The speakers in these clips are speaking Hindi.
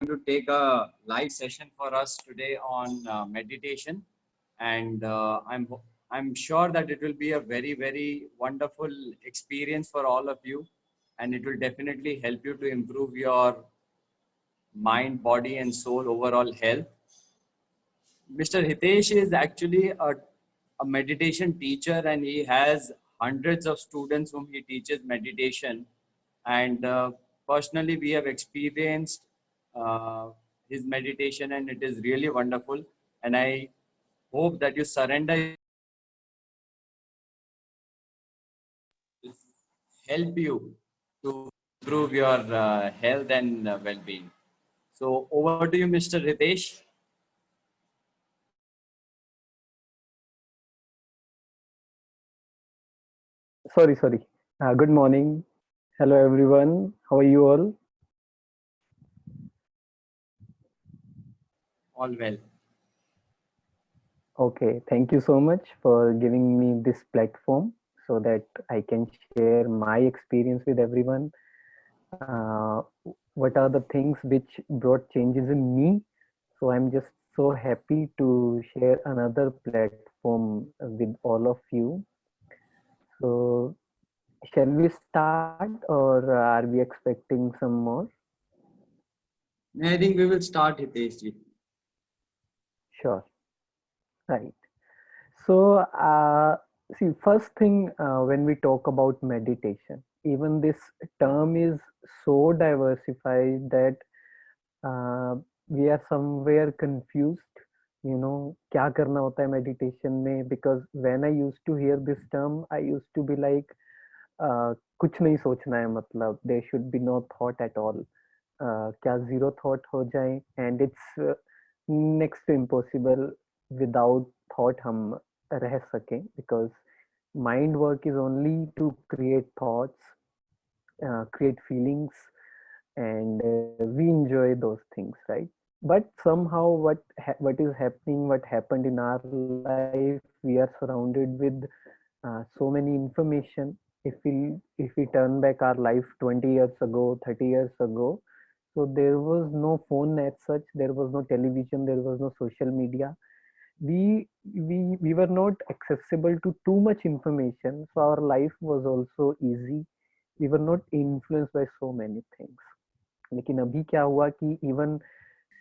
to take a live session for us today on meditation, and I'm sure that it will be a very wonderful experience for all of you, and it will definitely help you to improve your mind, body, and soul overall health. Mr. Hitesh is actually a meditation teacher, and he has hundreds of students whom he teaches meditation. And personally, we have experienced uh, his meditation, and it is really wonderful. And I hope that you surrender help you to improve your health and well-being. So over to you, Mr. Hitesh. Sorry. Good morning. Hello, everyone. How are you all? All well. Okay. Thank you so much for giving me this platform so that I can share my experience with everyone. Uh, what are the things which brought changes in me? So I'm just so happy to share another platform with all of you. So shall we start or are we expecting some more? I think we will start, Hitesh ji. Sure. Right. So, see, first thing when we talk about meditation, even this term is so diversified that we are somewhere confused. क्या करना होता है meditation में? Because when I used to hear this term, I used to be like, कुछ नहीं सोचना है मतलब, there should be no thought at all. क्या zero thought हो जाए? And it's next to impossible without thought हम रह सकें, because mind work is only to create thoughts, create feelings, and we enjoy those things, right? But somehow what is happening, what happened in our life, we are surrounded with so many information. If we turn back our life 20 years ago, 30 years ago, so there was no phone as such, there was no television, there was no social media. We were not accessible to too much information, so our life was also easy. We were not influenced by so many things. लेकिन अभी क्या हुआ कि even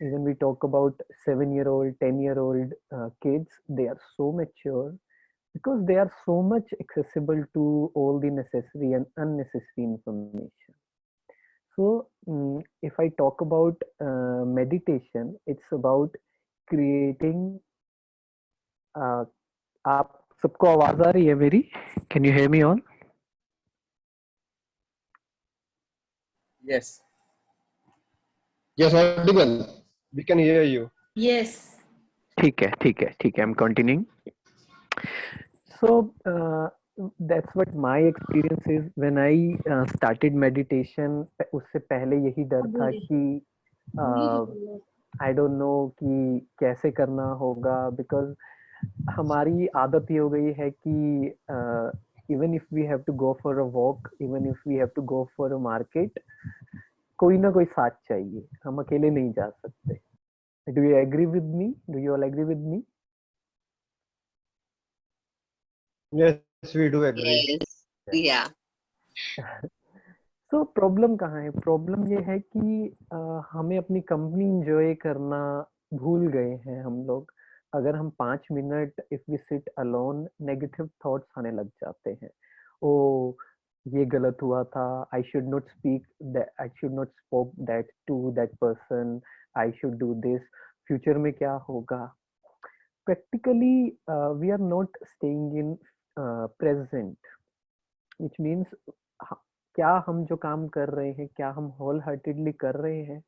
we talk about 7-year-old, 10-year-old kids, they are so mature because they are so much accessible to all the necessary and unnecessary information. So if I talk about meditation, it's about creating. uh, आप सबको आवाज आ रही है मेरी? Can you hear me on? Yes. Yes, audible. We can hear you. Yes. ठीक है. I'm continuing. So that's what my experience is when I started meditation. उससे पहले यही डर था कि I don't know कि कैसे करना होगा, because हमारी आदत ये हो गई है कि even if we have to go for a walk, even if we have to go for a market, कोई ना कोई साथ चाहिए, हम अकेले नहीं जा सकते. Do you agree with me? Do you all agree with me? Yes, we do agree. Yes. Yeah. तो प्रॉब्लम कहाँ है? प्रॉब्लम ये है कि हमें अपनी कंपनी इंजॉय करना भूल गए हैं हम लोग. अगर हम 5 minute if we sit alone, negative thoughts आने लग जाते हैं. ओ ये गलत हुआ था, I should not speak that, I should not spoke that to that person, I should do this, future में क्या होगा. Practically we are not staying in present, which means क्या हम जो काम कर रहे हैं, क्या हम होल हार्टेडली कर रहे हैं,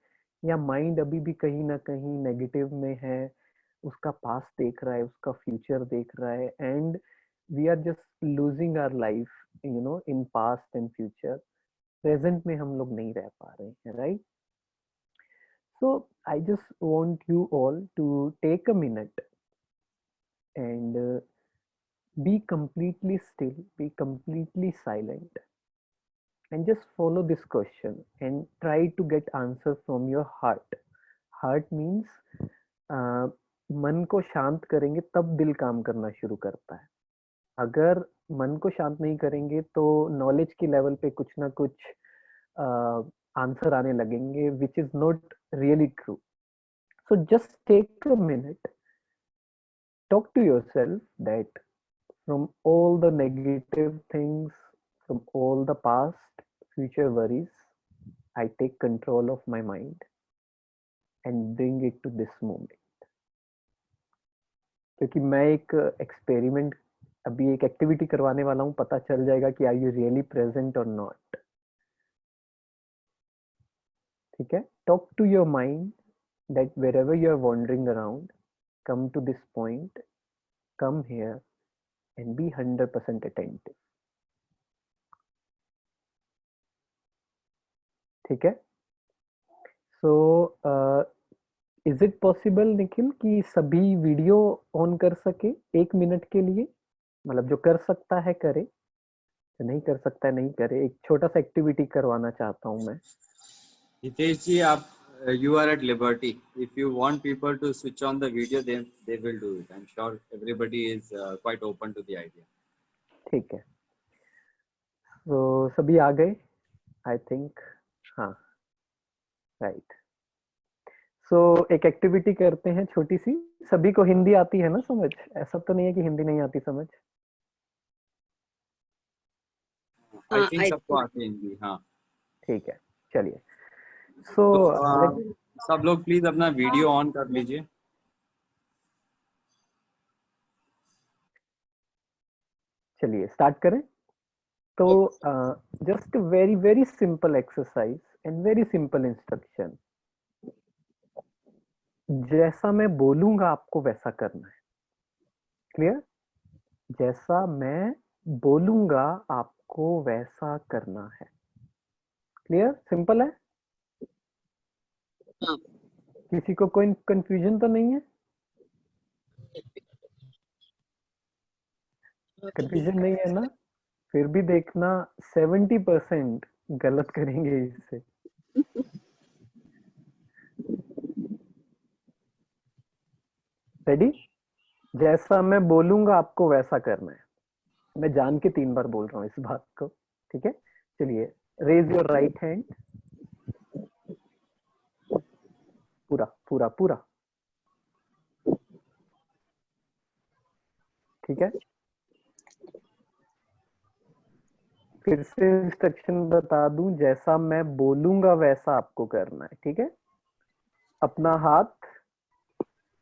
या माइंड अभी भी कहीं ना कहीं नेगेटिव में है, उसका पास्ट देख रहा है, उसका फ्यूचर देख रहा है, and we are just losing our life in past and future. Present में हम लोग नहीं रह पा रहे हैं, right? So I just want you all to take a minute and be completely still, be completely silent, and just follow this question and try to get answer from your heart. Heart means मन को शांत करेंगे तब दिल काम करना शुरू करता है। अगर मन को शांत नहीं करेंगे तो नॉलेज की लेवल पे कुछ ना कुछ आंसर आने लगेंगे which is not really true. So just take a minute, talk to yourself that from all the negative things, from all the past future worries, I take control of my mind and bring it to this moment. क्योंकि मैं एक एक्सपेरिमेंट, अभी एक एक्टिविटी करवाने वाला हूँ, पता चल जाएगा कि आर यू रियली प्रेजेंट और नॉट। ठीक है, talk to your mind that wherever you are wandering around, come to this point, come here and be 100% attentive. ठीक है, so is it possible Nikhil कि सभी वीडियो ऑन कर सके 1 मिनट के लिए? मतलब जो कर सकता है करे, जो नहीं कर सकता है नहीं करे। एक छोटा सा एक्टिविटी करवाना चाहता हूँ मैं। हितेश जी, आप you are at liberty. If you want people to switch on the video, then they will do it. I'm sure everybody is quite open to the idea. ठीक है, तो सभी आ गए आई थिंक। हाँ, राइट। सो एक एक्टिविटी करते हैं छोटी सी। सभी को हिंदी आती है ना समझ? ऐसा तो नहीं है कि हिंदी नहीं आती समझ? I think सबको आती है हिंदी। हाँ, ठीक है, चलिए। सो सब लोग प्लीज अपना वीडियो ऑन कर लीजिए। चलिए स्टार्ट करें। तो just very very simple exercise and very simple instruction. जैसा मैं बोलूंगा आपको वैसा करना है। क्लियर? जैसा मैं बोलूंगा आपको वैसा करना है। क्लियर? सिंपल है? हाँ। किसी को कोई कंफ्यूजन तो नहीं है? कंफ्यूजन नहीं है ना? फिर भी देखना 70% गलत करेंगे इससे। रेडी? जैसा मैं बोलूंगा आपको वैसा करना है। मैं जान के 3 बार बोल रहा हूँ इस बात को। ठीक है, चलिए रेज योर राइट हैंड। पूरा पूरा पूरा। ठीक है, फिर से इंस्ट्रक्शन बता दूं, जैसा मैं बोलूंगा वैसा आपको करना है। ठीक है, अपना हाथ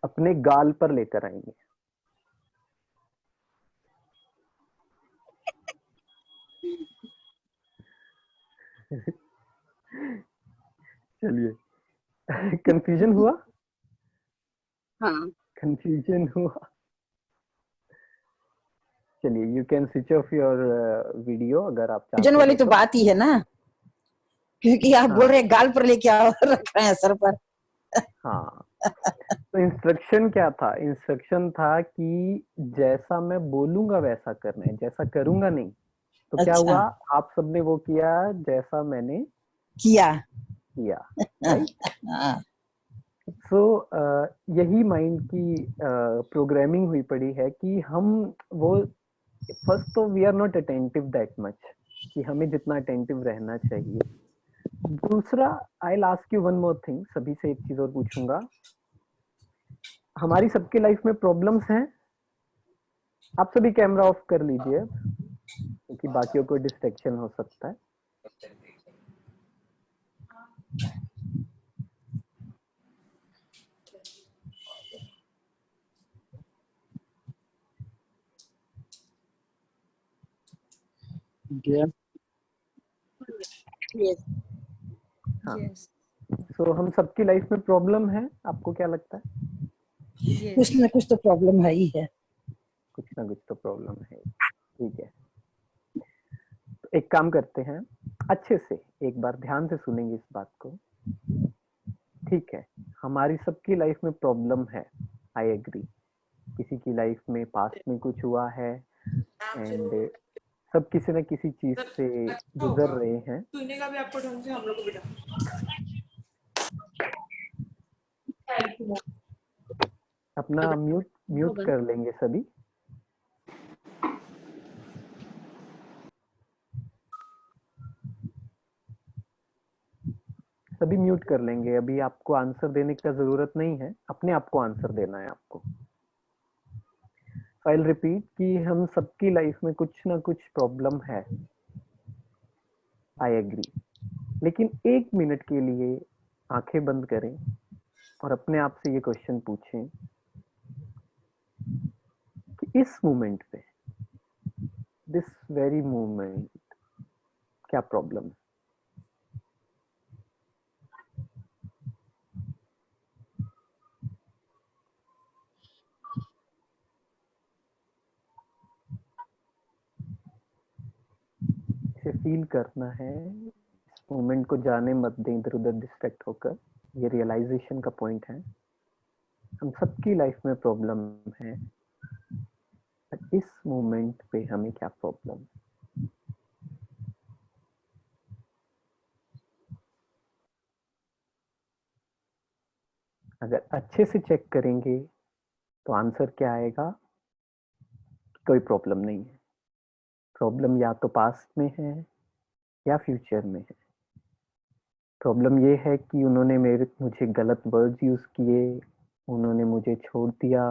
अपने गाल पर लेकर आएंगे। चलिए कंफ्यूजन हुआ? हाँ, कंफ्यूजन हुआ? चलिए you can switch off your video अगर आप चाहते जन वाली हैं तो बात ही है ना, क्योंकि आप बोल रहे हैं गाल पर लेके आओ रखा है सर पर। हाँ, तो इंस्ट्रक्शन क्या था? इंस्ट्रक्शन था कि जैसा मैं बोलूंगा वैसा करना है, जैसा करूंगा नहीं। तो क्या अच्छा। हुआ? आप सबने वो किया जैसा मैंने किया। राइट? हाँ। सो यही माइंड की प्रोग्रामिंग हुई पड़ी है कि हम वो फर्स्ट तो we are not attentive that much कि हमें जितना अटेंटिव रहना चाहिए। दूसरा, I will ask you one more thing. सभी से एक चीज और पूछूंगा। हमारी सबके लाइफ में प्रॉब्लम्स हैं। आप सभी कैमरा ऑफ कर लीजिए क्योंकि बाकियों को डिस्ट्रैक्शन हो सकता है। हाँ, सो हम सबकी लाइफ में प्रॉब्लम है। आपको क्या लगता है? कुछ ना कुछ तो प्रॉब्लम है ही है। कुछ ना कुछ तो प्रॉब्लम है। ठीक है, तो एक काम करते हैं, अच्छे से एक बार ध्यान से सुनेंगे इस बात को। ठीक है, हमारी सबकी लाइफ में प्रॉब्लम है, आई एग्री। किसी की लाइफ में पास्ट में कुछ हुआ है एंड सब किसी न किसी चीज से गुजर रहे हैं। सुनने का भी आपको ढंग से हम लोग को बिठा। अपना म्यूट म्यूट कर लेंगे सभी। सभी म्यूट कर लेंगे। अभी आपको आंसर देने का जरूरत नहीं है, अपने आप को आंसर देना है आपको। आई विल रिपीट कि हम सबकी लाइफ में कुछ ना कुछ प्रॉब्लम है, आई एग्री। लेकिन 1 मिनट के लिए आंखें बंद करें और अपने आप से ये क्वेश्चन पूछें कि इस मोमेंट पे, दिस वेरी मोमेंट, क्या प्रॉब्लम है। इसे फील करना है, इस मोमेंट को जाने मत दें इधर उधर डिस्ट्रैक्ट होकर। ये रियलाइजेशन का पॉइंट है। हम सबकी लाइफ में प्रॉब्लम है, पर इस मोमेंट पे हमें क्या प्रॉब्लम है। अगर अच्छे से चेक करेंगे तो आंसर क्या आएगा? कोई प्रॉब्लम नहीं है। प्रॉब्लम या तो पास्ट में है या फ्यूचर में है। प्रॉब्लम ये है कि उन्होंने मुझे गलत वर्ड्स यूज किए, उन्होंने मुझे छोड़ दिया,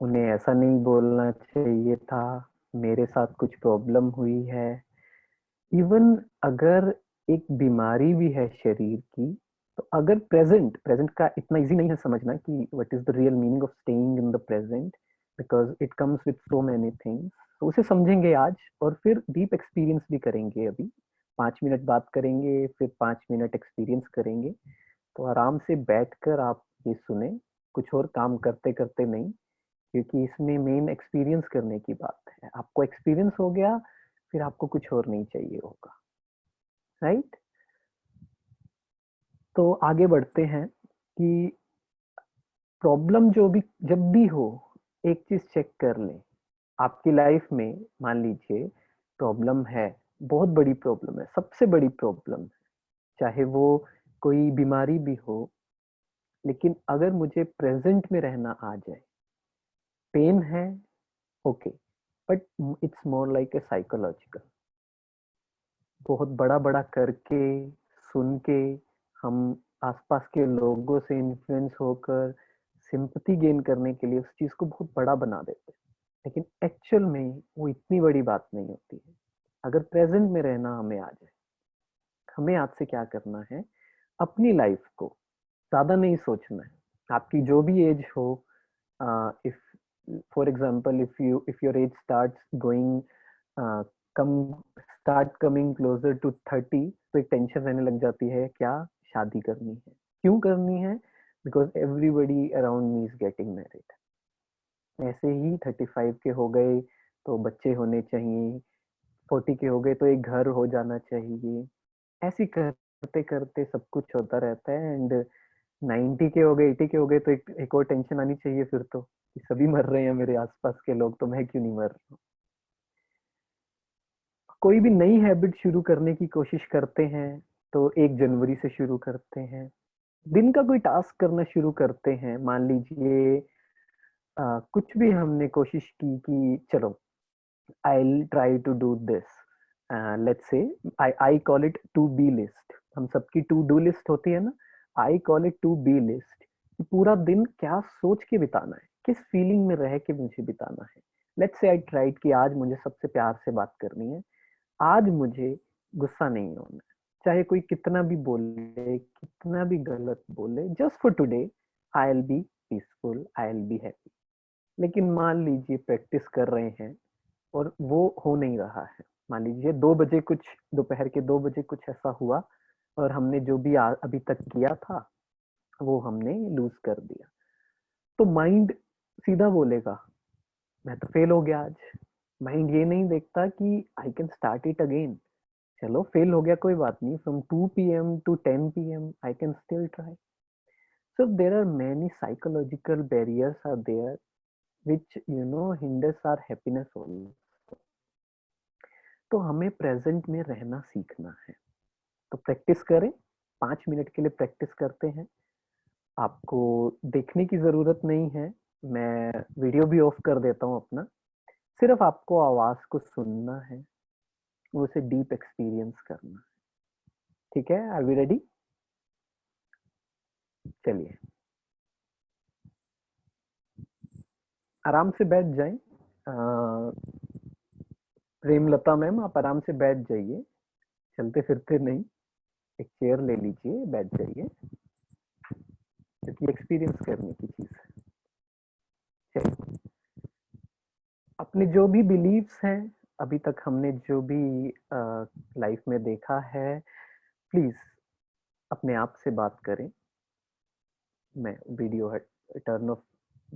उन्हें ऐसा नहीं बोलना चाहिए था, मेरे साथ कुछ प्रॉब्लम हुई है। इवन अगर एक बीमारी भी है शरीर की, तो अगर प्रेजेंट प्रेजेंट का इतना इजी नहीं है समझना कि what is the real meaning of staying in the present, because it comes with so many things. तो उसे समझेंगे आज और फिर डीप एक्सपीरियंस भी करेंगे। अभी 5 मिनट बात करेंगे, फिर 5 मिनट एक्सपीरियंस करेंगे। तो आराम से बैठकर आप ये सुने, कुछ और काम करते करते नहीं, क्योंकि इसमें मेन एक्सपीरियंस करने की बात है। आपको एक्सपीरियंस हो गया, फिर आपको कुछ और नहीं चाहिए होगा, राइट। तो आगे बढ़ते हैं कि प्रॉब्लम जो भी जब भी हो, एक चीज चेक कर लें। आपकी लाइफ में मान लीजिए प्रॉब्लम है, बहुत बड़ी प्रॉब्लम है, सबसे बड़ी प्रॉब्लम है, चाहे वो कोई बीमारी भी हो। लेकिन अगर मुझे प्रेजेंट में रहना आ जाए, पेन है, okay, but it's more like a psychological. बहुत बड़ा बड़ा करके, सुन के, हम आसपास के लोगों से इन्फ्लुएंस होकर सिंपैथी गेन करने के लिए उस चीज को बहुत बड़ा बना देते हैं। लेकिन एक्चुअल में वो इतनी बड़ी बात नहीं होती है। अगर प्रेजेंट में रहना हमें आ जाए, हमें आज से क्या करना है, अपनी लाइफ को ज्यादा नहीं सोचना है। आपकी जो भी एज हो, if for example if your age starts going come start coming closer to 30, तो एक टेंशन रहने लग जाती है, क्या शादी करनी है, क्यों करनी है, because everybody around me is getting married. ऐसे ही 35 के हो गए तो बच्चे होने चाहिए, 40 के हो गए तो एक घर हो जाना चाहिए। ऐसे करते करते सब कुछ होता रहता है। एंड 90 के हो गए, 80 के हो गए तो एक और टेंशन आनी चाहिए फिर तो, कि सभी मर रहे हैं मेरे आसपास के लोग, तो मैं क्यों नहीं मर रहा हूँ। कोई भी नई हैबिट शुरू करने की कोशिश करते हैं तो 1 जनवरी से शुरू करते हैं। दिन का कोई टास्क करना शुरू करते हैं, मान लीजिए कुछ भी हमने कोशिश की कि चलो I'll try to do this. Let's say I call it to be list. हम सबकी to do list होती है ना, I call it to be list. कि पूरा दिन क्या सोच के बिताना है, किस फीलिंग में रह के मुझे बिताना है। Let's say I tried कि आज मुझे सबसे प्यार से बात करनी है, आज मुझे गुस्सा नहीं होना है, चाहे कोई कितना भी बोले, कितना भी गलत बोले, just for today I will be peaceful, I will be happy. लेकिन मान लीजिए प्रैक्टिस कर रहे हैं और वो हो नहीं रहा है। मान लीजिए 2 बजे कुछ, दोपहर के 2 बजे कुछ ऐसा हुआ और हमने जो भी अभी तक किया था वो हमने लूज कर दिया। तो माइंड सीधा बोलेगा मैं तो फेल हो गया आज। माइंड ये नहीं देखता कि I can start it again. चलो फेल हो गया कोई बात नहीं, from 2 PM to 10 PM I can still try. So there are many psychological barriers are there which hinders our happiness also. तो हमें प्रेजेंट में रहना सीखना है। तो प्रैक्टिस करें, 5 मिनट के लिए प्रैक्टिस करते हैं। आपको देखने की जरूरत नहीं है, मैं वीडियो भी ऑफ कर देता हूँ अपना। सिर्फ आपको आवाज को सुनना है, उसे डीप एक्सपीरियंस करना है। ठीक है, आर वी रेडी? चलिए आराम से बैठ जाएं। प्रेमलता मैम, आप आराम से बैठ जाइए, चलते फिरते नहीं। एक चेयर ले लीजिए, बैठ जाइए, क्योंकि एक्सपीरियंस करने की चीज है। चलिए, अपने जो भी बिलीव्स हैं, अभी तक हमने जो भी लाइफ में देखा है, प्लीज अपने आप से बात करें। मैं वीडियो टर्न ऑफ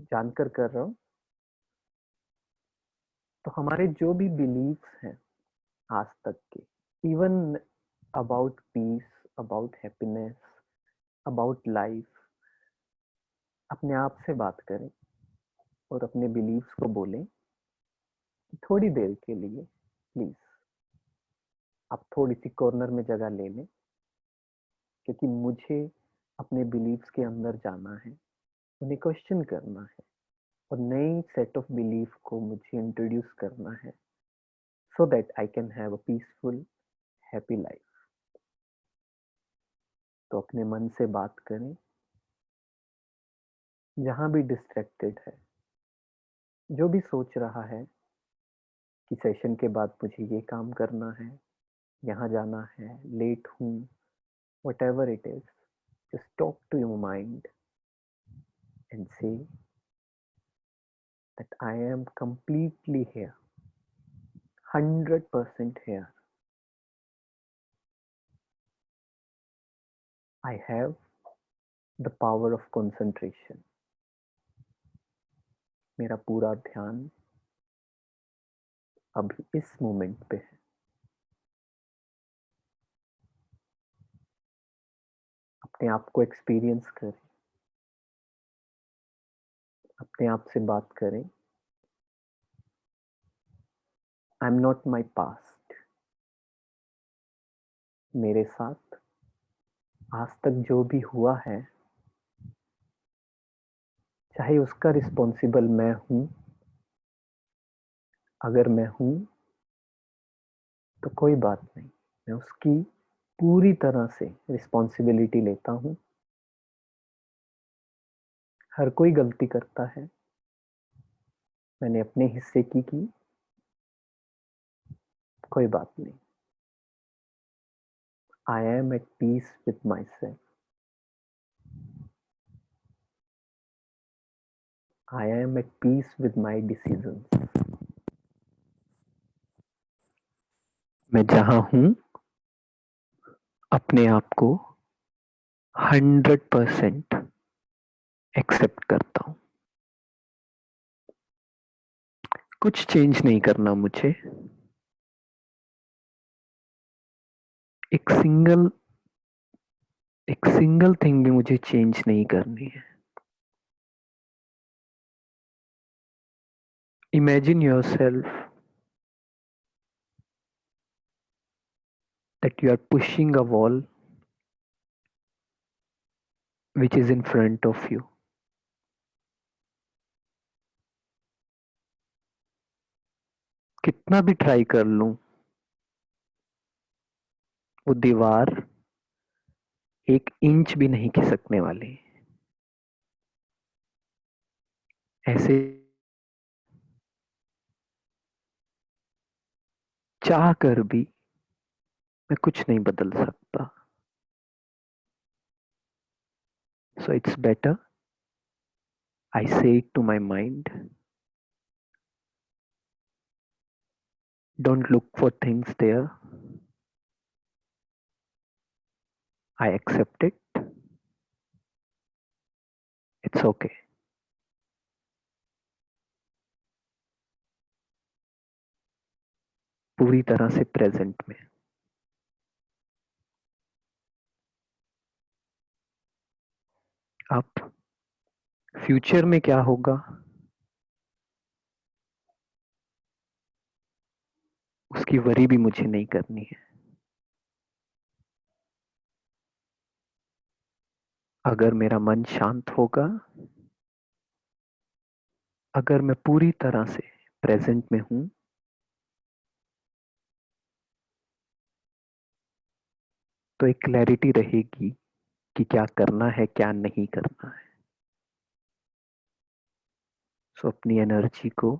जानकर कर रहा हूँ। तो हमारे जो भी बिलीव्स हैं आज तक के, even about piece, about happiness, about life, अपने आप से बात करें और अपने बिलीव्स को बोलें कि थोड़ी देर के लिए प्लीज आप थोड़ी सी कॉर्नर में जगह ले लें, क्योंकि मुझे अपने बिलीव्स के अंदर जाना है, उन्हें क्वेश्चन करना है और नई सेट ऑफ बिलीफ को मुझे इंट्रोड्यूस करना है, so that I can have a peaceful happy life. तो अपने मन से बात करें, जहां भी डिस्ट्रैक्टेड है, जो भी सोच रहा है कि सेशन के बाद मुझे ये काम करना है, यहाँ जाना है, लेट हूँ, whatever it is, just talk to your mind and say that I am completely here, 100% here. I have the power of concentration. मेरा पूरा ध्यान अभी इस मोमेंट पे है। अपने आप को एक्सपीरियंस करें, अपने आप से बात करें। आई एम नॉट माई पास्ट। मेरे साथ आज तक जो भी हुआ है, चाहे उसका रिस्पॉन्सिबल मैं हूं, अगर मैं हूं तो कोई बात नहीं, मैं उसकी पूरी तरह से रिस्पॉन्सिबिलिटी लेता हूं। हर कोई गलती करता है, मैंने अपने हिस्से की, कोई बात नहीं। I am at peace with my self. I am at peace with my decisions. मैं जहां हूं, अपने आप को 100% एक्सेप्ट करता हूं। कुछ चेंज नहीं करना मुझे। एक सिंगल थिंग भी मुझे चेंज नहीं करनी है। Imagine yourself that you are pushing a wall which is in front of you. कितना भी ट्राई कर लूं, वो दीवार 1 इंच भी नहीं खिसकने वाली। ऐसे चाह कर भी मैं कुछ नहीं बदल सकता। So it's better I say it to my mind. Don't look for things there. I accept it. It's okay. पूरी तरह से प्रेजेंट में। अब फ्यूचर में क्या होगा, उसकी वरी भी मुझे नहीं करनी है। अगर मेरा मन शांत होगा, अगर मैं पूरी तरह से प्रेजेंट में हूं, तो एक क्लैरिटी रहेगी कि क्या करना है, क्या नहीं करना है। सो अपनी एनर्जी को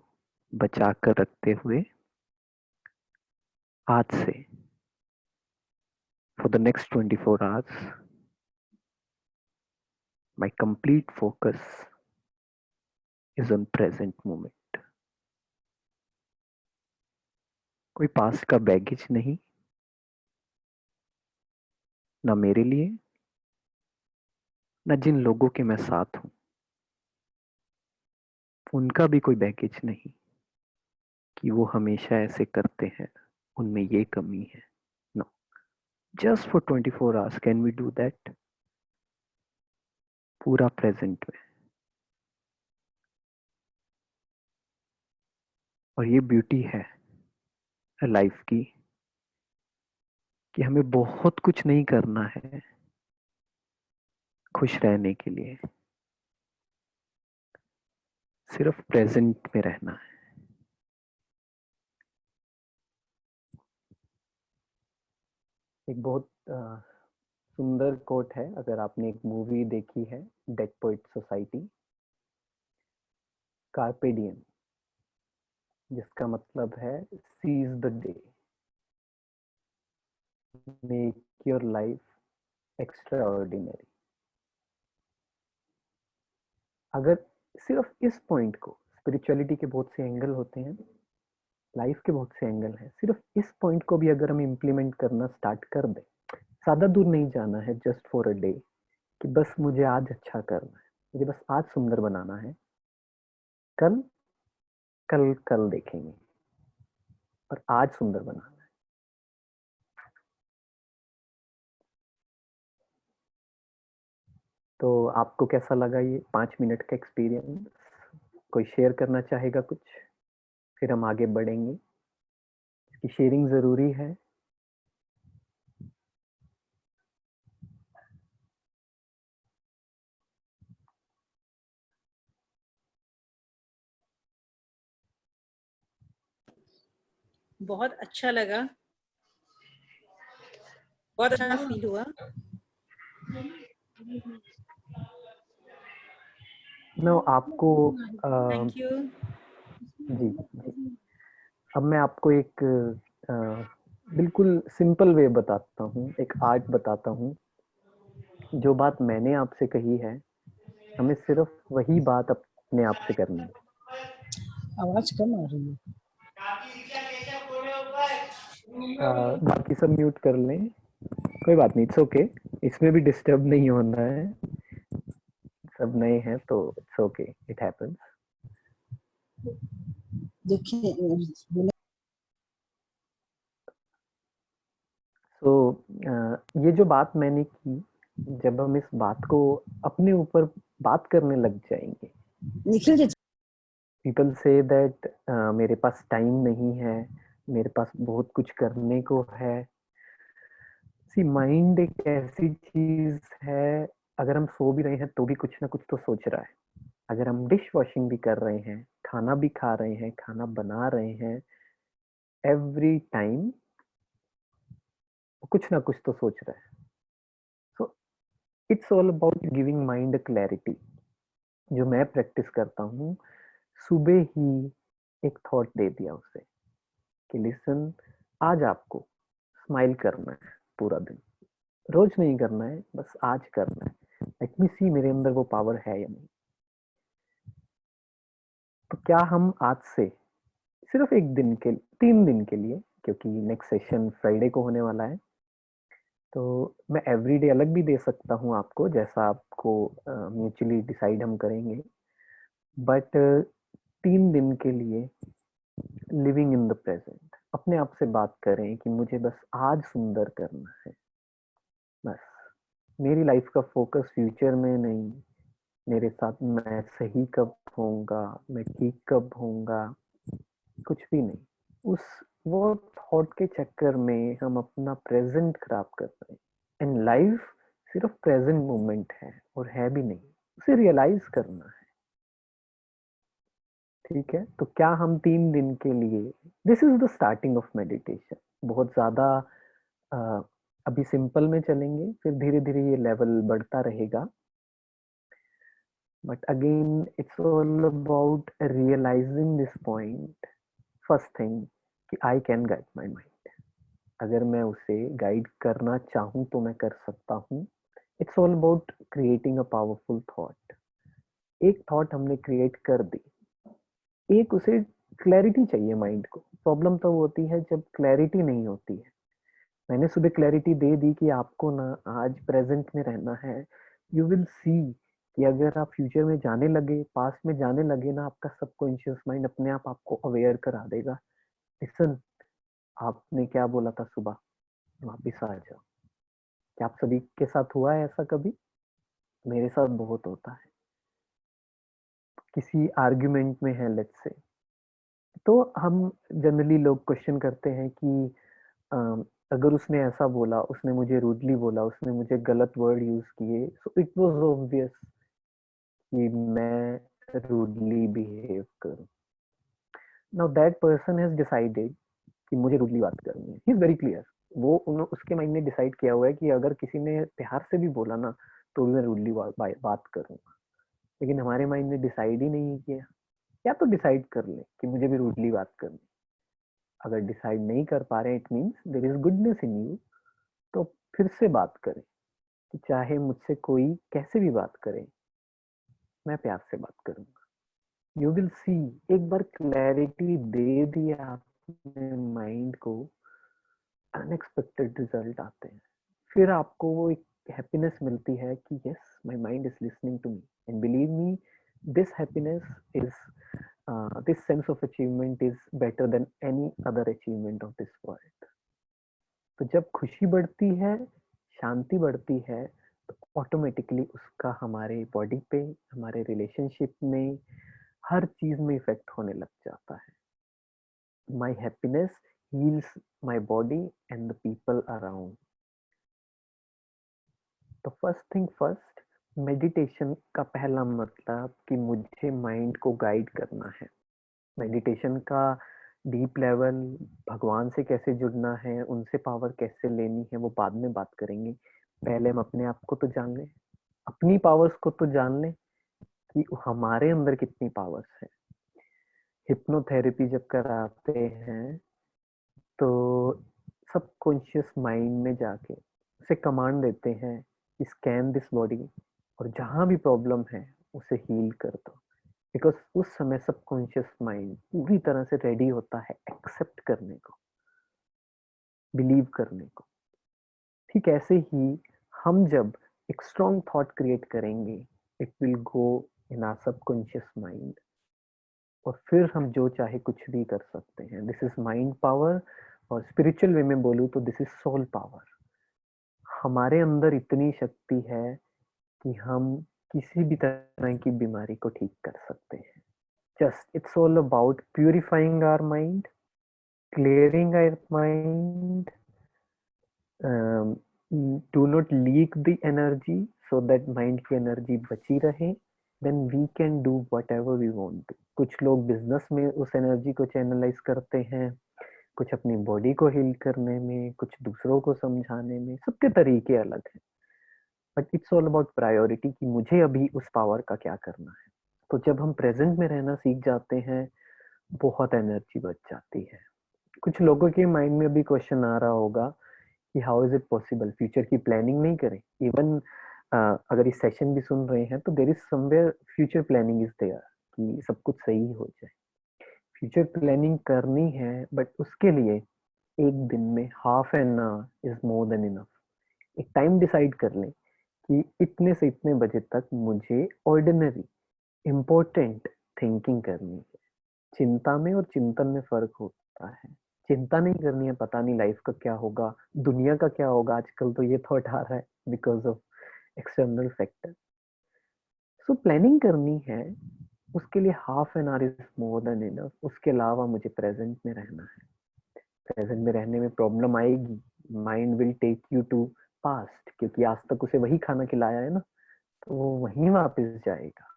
बचा कर रखते हुए आज से for the next 24 hours, my complete focus is on present moment. कोई पास्ट का बैगेज नहीं, ना मेरे लिए, ना जिन लोगों के मैं साथ हूं, उनका भी कोई बैगेज नहीं कि वो हमेशा ऐसे करते हैं, उनमें ये कमी है। No, just for 24 hours can we do that, पूरा प्रेजेंट में। और ये ब्यूटी है लाइफ की कि हमें बहुत कुछ नहीं करना है खुश रहने के लिए, सिर्फ प्रेजेंट में रहना है। एक बहुत सुंदर कोट है, अगर आपने एक मूवी देखी है dead poet society, carpe diem, जिसका मतलब है seize the day, make your life extra ordinary. अगर सिर्फ इस पॉइंट को, स्पिरिचुअलिटी के बहुत से एंगल होते हैं, लाइफ के बहुत से एंगल हैं, सिर्फ इस पॉइंट को भी अगर हम इम्प्लीमेंट करना स्टार्ट कर दें, ज्यादा दूर नहीं जाना है, जस्ट फॉर अ डे, कि बस मुझे आज अच्छा करना है, मुझे बस आज सुंदर बनाना है, कल कल कल देखेंगे, और आज सुंदर बनाना है। तो आपको कैसा लगा ये 5 मिनट का एक्सपीरियंस? कोई शेयर करना चाहेगा कुछ? फिर हम आगे बढ़ेंगे, इसकी शेयरिंग जरूरी है। बहुत अच्छा लगा, बहुत अच्छा फील हुआ। नो, आपको थैंक यू। जी जी, अब मैं आपको एक बिल्कुल सिंपल वे बताता हूँ, एक आर्ट बताता हूँ। जो बात मैंने आपसे कही है, हमें सिर्फ वही बात अपने आप से करनी है। आवाज कम आ रही है। बाकी सब म्यूट कर लें, कोई बात नहीं, इट्स ओके। इसमें भी डिस्टर्ब नहीं होना है, सब नए हैं तो इट्स ओके, इट हैपेंस। देखिए तो ये जो बात मैंने की, जब हम इस बात को अपने ऊपर बात करने लग जाएंगे, Nikhil ji, people say that मेरे पास टाइम नहीं है, मेरे पास बहुत कुछ करने को है। सी, माइंड एक ऐसी चीज है, अगर हम सो भी रहे हैं तो भी कुछ ना कुछ तो सोच रहा है। अगर हम डिश वॉशिंग भी कर रहे हैं, खाना भी खा रहे हैं, खाना बना रहे हैं, एवरी टाइम कुछ ना कुछ तो सोच रहा है। So it's all about giving mind clarity. जो मैं प्रैक्टिस करता हूँ, सुबह ही एक थॉट दे दिया उसे कि लिसन, आज आपको स्माइल करना है पूरा दिन, रोज नहीं करना है, बस आज करना है। लेट मी सी मेरे अंदर वो पावर है या नहीं। तो क्या हम आज से सिर्फ एक दिन के, 3 दिन के लिए, क्योंकि नेक्स्ट सेशन फ्राइडे को होने वाला है, तो मैं एवरीडे अलग भी दे सकता हूँ आपको, जैसा आपको म्यूचुअली डिसाइड हम करेंगे, बट 3 दिन के लिए लिविंग इन द प्रेजेंट, अपने आप से बात करें कि मुझे बस आज सुंदर करना है। बस मेरी लाइफ का फोकस फ्यूचर में नहीं, मेरे साथ मैं सही कब होऊंगा, मैं ठीक कब होऊंगा, कुछ भी नहीं। उस वो थॉट के चक्कर में हम अपना प्रेजेंट खराब कर रहे हैं। एंड लाइफ सिर्फ प्रेजेंट मोमेंट है और है भी नहीं, उसे रियलाइज करना है। ठीक है, तो क्या हम 3 दिन के लिए, this is the starting of meditation. बहुत ज्यादा अ, अभी सिंपल में चलेंगे, फिर धीरे धीरे ये लेवल बढ़ता रहेगा। But again it's all about realising this point. First thing कि I can guide my mind. अगर मैं उसे गाइड करना चाहूँ तो मैं कर सकता हूँ। It's all about creating a powerful thought. एक थॉट हमने क्रिएट कर दी, एक उसे क्लैरिटी चाहिए माइंड को। प्रॉब्लम तो होती है जब क्लैरिटी नहीं होती है। मैंने सुबह क्लैरिटी दे दी कि आपको ना आज प्रेजेंट में रहना है। यू विल सी कि अगर आप फ्यूचर में जाने लगे, पास्ट में जाने लगे ना, आपका सबकॉन्शियस माइंड अपने आप आपको अवेयर करा देगा। लिसन, आपने क्या बोला था सुबह, वापिस आ जाओ। क्या आप सभी के साथ हुआ है ऐसा कभी? मेरे साथ बहुत होता है। किसी आर्ग्यूमेंट में है लेट्स से, तो हम जनरली लोग क्वेश्चन करते हैं कि अगर उसने ऐसा बोला, उसने मुझे रूडली बोला, उसने मुझे गलत वर्ड यूज किए, सो इट वाज ऑब्वियस कि मैं रूडली बिहेव करूं। Now that person has decided कि मुझे रूडली बात करनी है। He is very clear. वो उसके माइंड ने डिसाइड किया हुआ है कि अगर किसी ने प्यार से भी बोला ना तो भी मैं रूडली बात करूंगा। लेकिन हमारे माइंड ने डिसाइड ही नहीं किया। या तो डिसाइड कर ले कि मुझे भी रूडली बात करनी। अगर डिसाइड नहीं कर पा रहे, it means there is goodness in you. तो फिर से बात करें कि चाहे मुझसे कोई कैसे भी बात करे, मैं प्यार से बात करूंगा। यू विल सी, एक बार क्लैरिटी दे दिया आपने माइंड को, अनएक्सपेक्टेड रिजल्ट आते हैं। फिर आपको वो एक हैप्पीनेस मिलती है कि yes, my mind is listening to me, and believe me, this happiness is this sense of achievement is better than any other achievement of this world. तो जब खुशी बढ़ती है, शांति बढ़ती है, तो ऑटोमेटिकली उसका हमारे बॉडी पे, हमारे रिलेशनशिप में, हर चीज में इफेक्ट होने लग जाता है। My happiness heels my body and the people around. तो फर्स्ट थिंग फर्स्ट, मेडिटेशन का पहला मतलब कि मुझे माइंड को गाइड करना है। मेडिटेशन का डीप लेवल, भगवान से कैसे जुड़ना है, उनसे पावर कैसे लेनी है, वो बाद में बात करेंगे। पहले हम अपने आप को तो जान लें, अपनी पावर्स को तो जान लें कि हमारे अंदर कितनी पावर्स है। हिप्नोथेरेपी जब कराते हैं तो सबकॉन्शियस माइंड में जाके उसे कमांड देते हैं कि स्कैन दिस बॉडी, और जहां भी प्रॉब्लम है उसे हील कर दो। बिकॉज उस समय सबकॉन्शियस माइंड पूरी तरह से रेडी होता है एक्सेप्ट करने को, बिलीव करने को। ठीक ऐसे ही हम जब एक स्ट्रॉन्ग थॉट क्रिएट करेंगे, it will go in our subconscious mind, और फिर हम जो चाहे कुछ भी कर सकते हैं। दिस इज माइंड पावर, और स्पिरिचुअल वे में बोलूँ तो दिस इज सोल पावर। हमारे अंदर इतनी शक्ति है कि हम किसी भी तरह की बीमारी को ठीक कर सकते हैं। Just it's all about purifying our mind, clearing our mind. Do not leak the energy so that mind की energy बची रहे. Then we can do whatever we want to. कुछ लोग बिजनेस में उस एनर्जी को चैनलाइज करते हैं, कुछ अपनी बॉडी को हील करने में, कुछ दूसरों को समझाने में। सबके तरीके अलग हैं, but it's all about priority कि मुझे अभी उस पावर का क्या करना है। तो जब हम प्रेजेंट में रहना सीख जाते हैं, बहुत एनर्जी बच जाती है। कुछ लोगों के माइंड में भी क्वेश्चन आ रहा होगा कि how is it possible future की प्लानिंग नहीं करें। इवन अगर इस सेशन भी सुन रहे हैं तो there is somewhere future planning is there, कि सब कुछ सही हो जाए। फ्यूचर प्लानिंग करनी है, बट उसके लिए एक दिन में half an hour is more than enough. एक टाइम डिसाइड कर लें कि इतने से इतने बजे तक मुझे ऑर्डिनरी इम्पोर्टेंट थिंकिंग करनी है। चिंता में और चिंतन में फर्क होता है। चिंता नहीं करनी है पता नहीं लाइफ का क्या होगा, दुनिया का क्या होगा, आजकल तो ये थॉट आ रहा है because of external factor. So planning करनी है, उसके लिए half an hour is more than enough. उसके अलावा मुझे प्रेजेंट में रहना है। प्रेजेंट में रहने में प्रॉब्लम आएगी, mind will take you to past, क्योंकि आज तक उसे वही खाना खिलाया है ना, तो वो वहीं वापस जाएगा।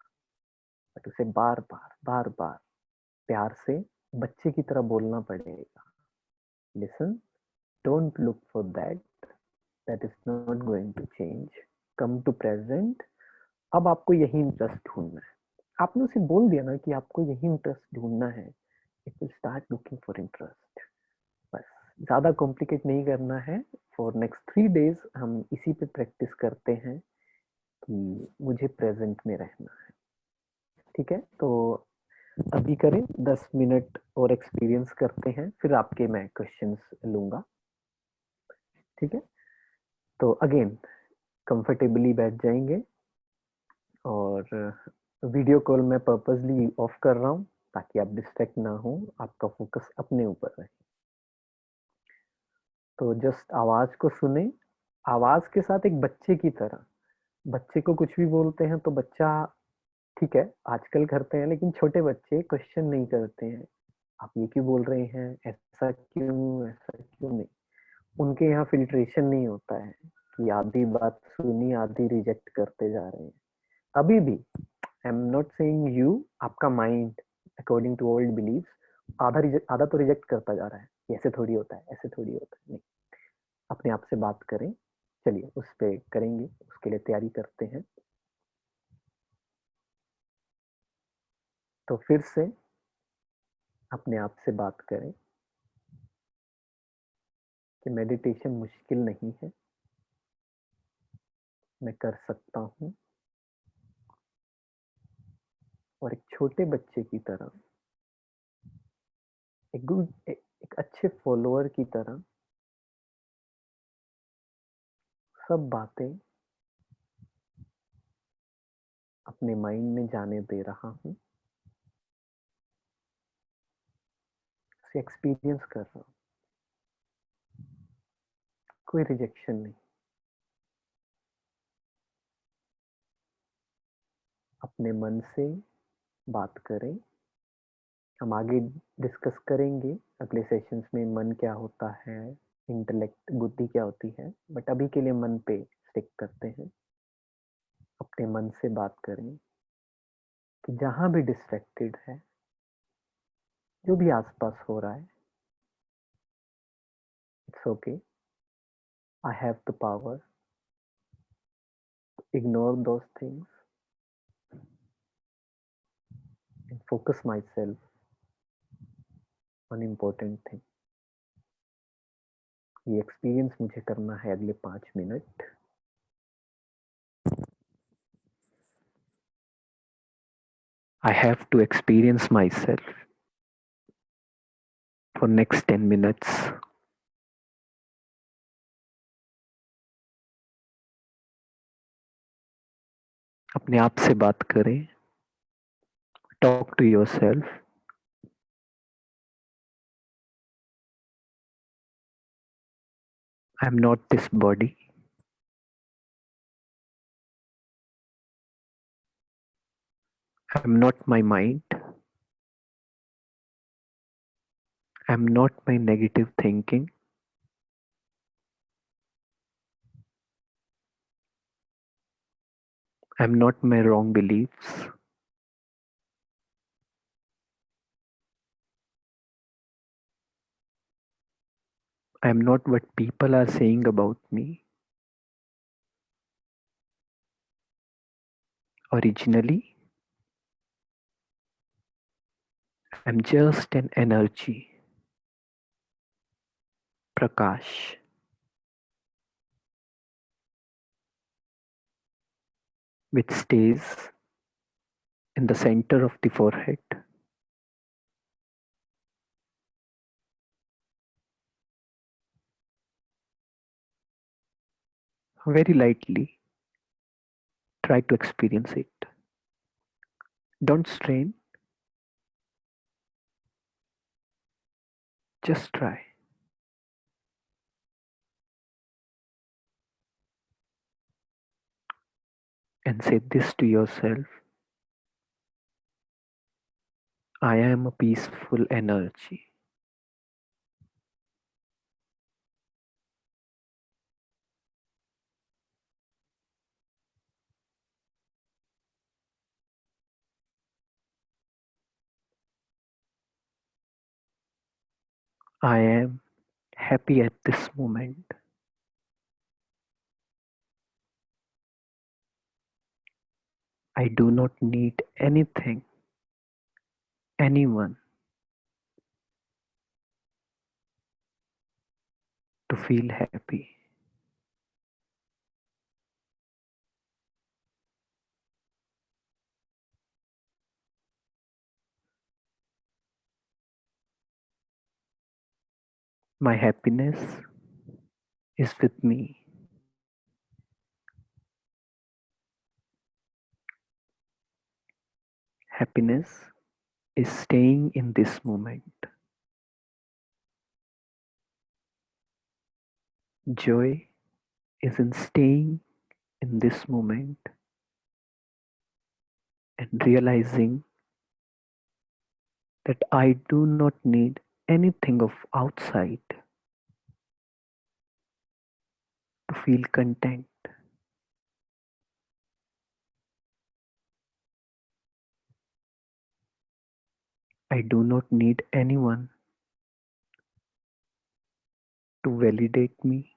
बट उसे बार बार प्यार से बच्चे की तरह बोलना पड़ेगा, listen, don't look for that is not going to change, come to present. अब आपको यही इंटरेस्ट ढूंढना है। आपने उसे बोल दिया ना कि आपको यही इंटरेस्ट ढूंढना है, it will start looking for interest. बस ज्यादा कॉम्प्लिकेट नहीं करना है। फॉर नेक्स्ट 3 days हम इसी पे प्रैक्टिस करते हैं कि मुझे प्रेजेंट में रहना है। ठीक है, तो अभी करें 10 मिनट और एक्सपीरियंस करते हैं, फिर आपके मैं क्वेश्चंस लूंगा। ठीक है, तो अगेन कंफर्टेबली बैठ जाएंगे, और वीडियो कॉल मैं पर्पसली ऑफ कर रहा हूँ ताकि आप डिस्ट्रैक्ट ना हो, आपका फोकस अपने ऊपर रहे। तो जस्ट आवाज को सुने, आवाज के साथ एक बच्चे की तरह। बच्चे को कुछ भी बोलते हैं तो बच्चा, ठीक है आजकल करते हैं, लेकिन छोटे बच्चे क्वेश्चन नहीं करते हैं, आप ये क्यों बोल रहे हैं, ऐसा क्यों नहीं। उनके यहाँ फिल्ट्रेशन नहीं होता है कि आधी बात सुनी आधी रिजेक्ट करते जा रहे हैं। अभी भी I am not saying you, आपका mind according to old believes आधा तो रिजेक्ट करता जा रहा है, ऐसे थोड़ी होता है, ऐसे थोड़ी होता है, नहीं। अपने आप से बात करें, चलिए उस पे करेंगे, उसके लिए तैयारी करते हैं। तो फिर से अपने आप से बात करें कि मेडिटेशन मुश्किल नहीं है, मैं कर सकता हूँ। और एक छोटे बच्चे की तरह, एक अच्छे फॉलोअर की तरह सब बातें अपने माइंड में जाने दे रहा हूँ, उसे एक्सपीरियंस कर रहा हूँ, कोई रिजेक्शन नहीं। अपने मन से बात करें, हम आगे डिस्कस करेंगे अगले सेशंस में मन क्या होता है, इंटेलेक्ट बुद्धि क्या होती है, बट अभी के लिए मन पे स्टिक करते हैं। अपने मन से बात करें कि जहां भी डिस्ट्रैक्टेड है, जो भी आसपास हो रहा है, it's okay, I have the power to ignore those things and focus my self on important thing. ये एक्सपीरियंस मुझे करना है अगले 5 minute. I have to experience myself for next 10 minutes. अपने आप से बात करें, talk to yourself. I'm not this body. I'm not my mind. I'm not my negative thinking. I'm not my wrong beliefs. I'm not what people are saying about me. Originally, I'm just an energy, Prakash, which stays in the center of the forehead. Very lightly, try to experience it. Don't strain, just try. And say this to yourself: I am a peaceful energy. I am happy at this moment. I do not need anything, anyone to feel happy. My happiness is with me. Happiness is staying in this moment. Joy is in staying in this moment and realizing that I do not need anything of outside to feel content. I do not need anyone to validate me,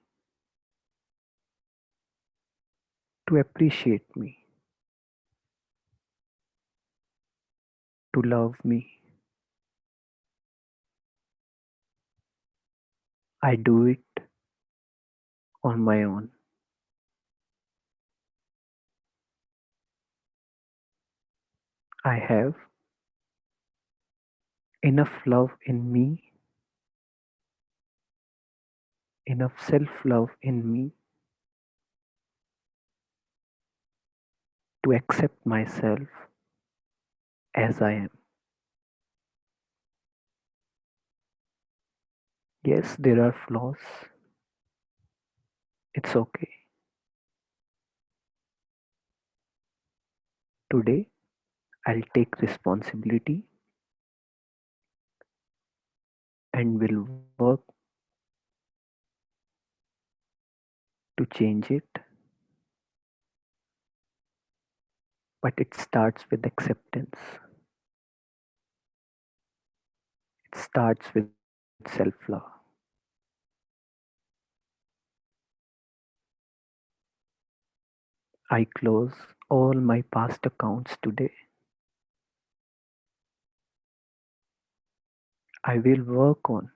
to appreciate me, to love me. I do it on my own. I have enough love in me, enough self love in me to accept myself as I am. Yes, there are flaws. It's okay. Today, I'll take responsibility and will work to change it. But it starts with acceptance, it starts with self love. I close all my past accounts today. I will work on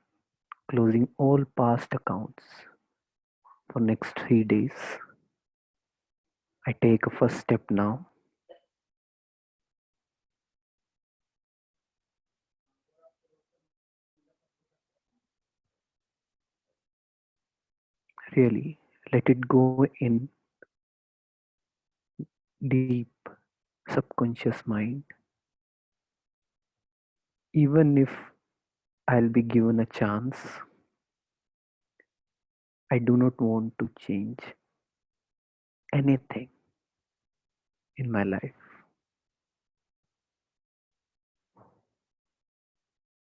closing all past accounts for next 3 days. I take a first step now. Really let it go in deep subconscious mind. Even if I'll be given a chance, I do not want to change anything in my life.